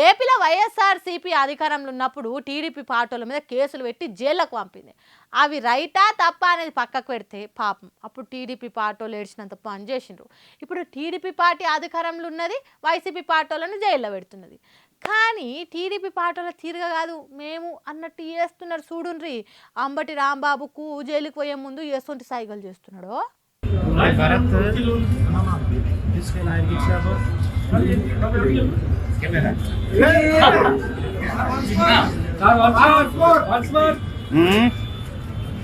ఏపీలో వైఎస్ఆర్సీపీ అధికారంలో ఉన్నప్పుడు టీడీపీ పార్టీల మీద కేసులు పెట్టి జైళ్ళకు పంపింది. అవి రైటా తప్ప అనేది పక్కకు పెడితే పాపం అప్పుడు టీడీపీ పార్టీలు ఏడ్చినంత పని చేసిండ్రు. ఇప్పుడు టీడీపీ పార్టీ అధికారంలో ఉన్నది, వైసీపీ పార్టీలను జైల్లో పెడుతున్నది. కానీ టీడీపీ పార్టీల తీరుగా కాదు మేము అన్నట్టు చేస్తున్నారు. చూడుండ్రి, అంబటి రాంబాబుకు జైలుకు పోయే ముందు ఎసొంటి సైగలు చేస్తున్నాడు.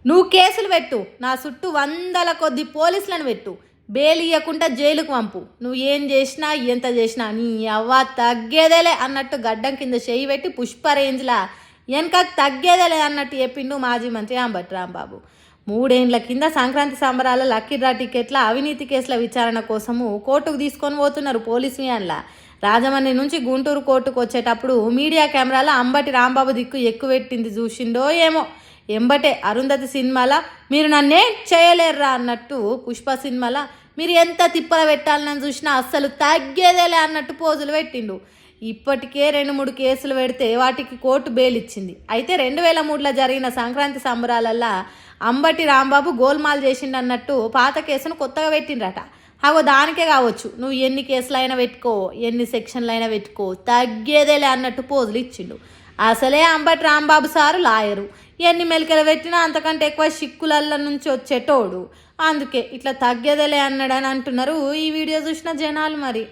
నువ్వు కేసులు పెట్టు, నా చుట్టూ 100 కొద్ది పోలీసులను పెట్టు, బెయిల్ ఇవ్వకుండా జైలుకు పంపు, నువ్వు ఏం చేసినా ఎంత చేసినా నీ అవ్వ తగ్గేదేలే అన్నట్టు గడ్డం కింద చేయి పెట్టి పుష్ప రేంజ్లా వెనక తగ్గేదేలే అన్నట్టు చెప్పిండు మాజీ మంత్రి అంబటి రాంబాబు. 3 ఏళ్ల కింద సంక్రాంతి సంబరాల లక్కీ డ్రా టికెట్ల అవినీతి కేసుల విచారణ కోసము కోర్టుకు తీసుకొని పోతున్నారు పోలీసు వ్యాన్ల. రాజమండ్రి నుంచి గుంటూరు కోర్టుకు వచ్చేటప్పుడు మీడియా కెమెరాలో అంబటి రాంబాబు దిక్కు ఎక్కువెట్టింది చూసిండో ఏమో. ఎంబటే అరుంధతి సినిమాలో మీరు నన్నేం చేయలేర్రా అన్నట్టు, పుష్ప సినిమాలో మీరు ఎంత తిప్పల పెట్టాలని చూసినా అస్సలు తగ్గేదేలే అన్నట్టు పోజులు పెట్టిండు. ఇప్పటికే 2-3 కేసులు పెడితే వాటికి కోర్టు బెయిల్ ఇచ్చింది. అయితే 2003లో జరిగిన సంక్రాంతి సంబరాలల్లో అంబటి రాంబాబు గోల్మాల్ చేసిండన్నట్టు పాత కేసును కొత్తగా పెట్టిండ్రట. అగో దానికే కావచ్చు నువ్వు ఎన్ని కేసులైనా పెట్టుకో, ఎన్ని సెక్షన్లైనా పెట్టుకో, తగ్గేదేలే అన్నట్టు పోజులు ఇచ్చిండు. అసలే అంబటి రాంబాబు సారు లాయరు, ఎన్ని మెలికలు పెట్టినా అంతకంటే ఎక్కువ చిక్కులల్ల నుంచి వచ్చేటోడు. అందుకే ఇట్లా తగ్గేదేలే అన్నాడని అంటున్నారు ఈ వీడియో చూసిన జనాలు. మరి